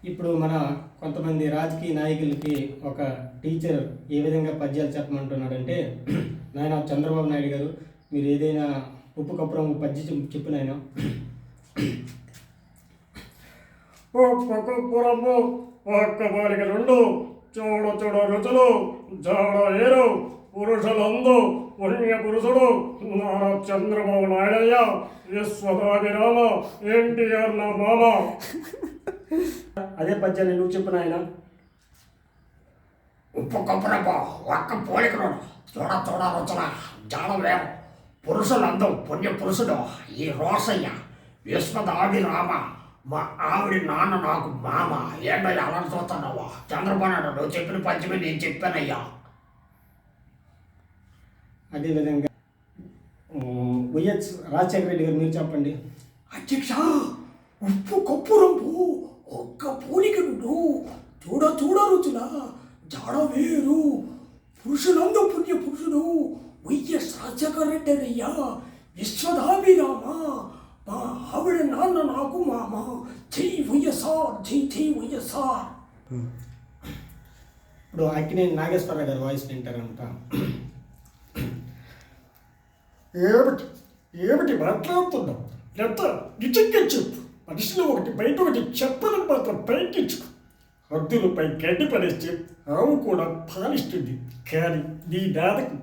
ఇప్పుడు మన కొంతమంది రాజకీయ నాయకులకి ఒక టీచర్ ఏ విధంగా పద్యాలు చెప్పమంటున్నాడంటే, నాయన చంద్రబాబు నాయుడు గారు, మీరు ఏదైనా ఉప్పు కప్పురం పద్యం చెప్పు నాయన. ఉప్పు కప్పురము ఒక్క బాలిక రెండు చూడ చూడ రుచులు జాడ ఏరు పురుషులందు పుణ్య పురుషుడు నారా చంద్రబాబు నాయుడయ్య విశ్వదాభిరామ ఎన్టీఆర్ నా మామ. అదే పద్యాన్ని నువ్వు చెప్పు నాయన. ఉప్పు కప్పురపు ఒక్క పోలికను చూడ చూడ రుచుల జాడ వేరు పురుషులందు పుణ్య పురుషుడు ఈ రోసయ్య విశ్వదాభిరామ మా ఆవిడ నాన్న నాకు మామ. ఏంటయ్యా అలా చూస్తున్నావా? చంద్రబాబు నాయుడు నువ్వు చెప్పిన పద్యమే నేను చెప్పానయ్యా. అదేవిధంగా వైఎస్ రాజశేఖర రెడ్డి గారు మీరు చెప్పండి. అధ్యక్ష, ఉప్పు కప్పురంపు ఒక్క పోలికను చూడ చూడ రుచుల జాడ వేరు పురుషులందు పుణ్య పురుషుడు వైఎస్ రాజశేఖర రెడ్డి అయ్యా విశ్వదాభిరామ మా ఆవిడ నాన్న నాకు మామ. జై వైఎస్ఆర్, జై జై వైఎస్ఆర్. ఇప్పుడు అక్కినేని నాగేశ్వరరావు గారు వాయిస్ వింటారంట. ఏమిటి ఏమిటి మాట్లాడుతున్నావు? ఎంత నిజంగా చెప్పు. మనిషిలో ఒకటి బయట ఒకటి చెప్పడం మాత్రం పైకించుకు. హద్దులపై గడ్డి పడేస్తే ఆవు కూడా పాలిస్తుంది. కానీ నీ నాన్నకు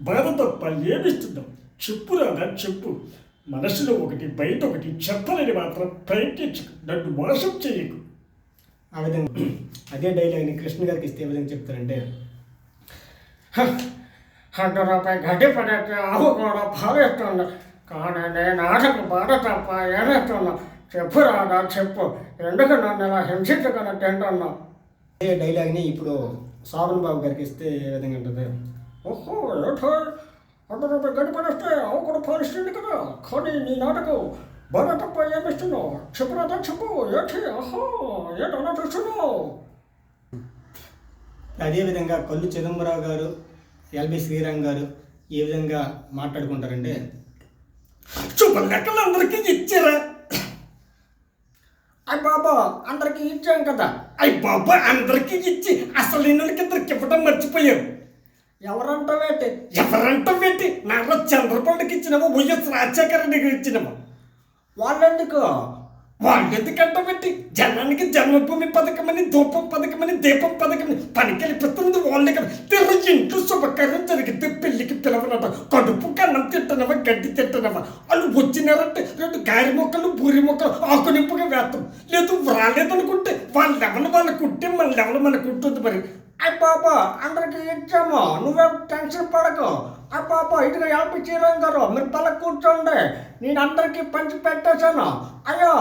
బాధ తప్ప ఏమిస్తున్నావు? చెప్పు రాదా చెప్పు. మనసులో ఒకటి బయట ఒకటి చెప్పలేని మాత్రం ప్రయత్నించుకు. నన్ను మోసం చేయకు. ఆ విధంగా అదే డైలాగ్ని కృష్ణ గారికి ఇస్తే ఏ విధంగా చెప్తారంటే, హద్దులపై గడ్డి పడేస్తే ఆవు కూడా పాలిస్తుంది. కానీ నేను ఆటకు బాధ తప్ప ఏమేస్తున్నా? చెప్పు రాదా చెప్పు. ఎందుకు నన్ను ఇలా హింసించకుండా తింటున్నావు? అదే డైలాగ్ని ఇప్పుడు శోభన్ బాబు గారికి ఇస్తే ఏ విధంగా ఉంటుంది? ఓహో ఏటో హద్దులపై గడ్డి పడేస్తే ఆవు కూడా పాలిస్తుంది కదా. కానీ నీ నాటకు బాధ తప్ప ఏమిస్తున్నావు? చెప్పు రాదా చెప్పు. ఏంటి ఆహో ఏంటి అలా చూస్తున్నావు? అదేవిధంగా కొల్లు చిదంబరావు గారు, ఎల్బి శ్రీరామ్ గారు ఏ విధంగా మాట్లాడుకుంటారంటే, చూపు లెక్కలు అందరికీ ఇచ్చారా? అయ్య బాబా అందరికీ ఇచ్చాం కదా. అయ్య బాబా అందరికీ ఇచ్చి అసలు ఇద్దరికి ఇవ్వడం మర్చిపోయారు. ఎవరంటావేంటి? నాన్న చంద్రబాబుకి ఇచ్చినావా? వైఎస్ రాజశేఖర రెడ్డికి ఇచ్చినావా? వాళ్ళెందుకు పెట్టి జనానికి జన్మభూమి పథకమని, ధూపం పథకమని, దీపం పథకమని పనికెళ్ళిపోతుంది. వాళ్ళ తెర ఇంట్లో శుభకార్యం జరిగితే పెళ్లికి పిలవనట. కడుపు కన్నం తిట్టనవా, గడ్డి తిట్టనవా? వాళ్ళు వచ్చినారంటే 2 గారి మొక్కలు, బూరి మొక్కలు ఆకునింపుగా వేస్తాం. లేదు రాలేదనుకుంటే వాళ్ళ కుట్టే మన కుట్టుంది. మరి అయ్య బాబా అందరికి ఇచ్చాము, నువ్వేం టెన్షన్ పడకు. అయ్య బాబా ఇటుగా ఎల్పి శ్రీరామ్ గారు మీరు తల కూర్చోండి, నేను అందరికీ పంచి పెట్టేశాను. అయ్యో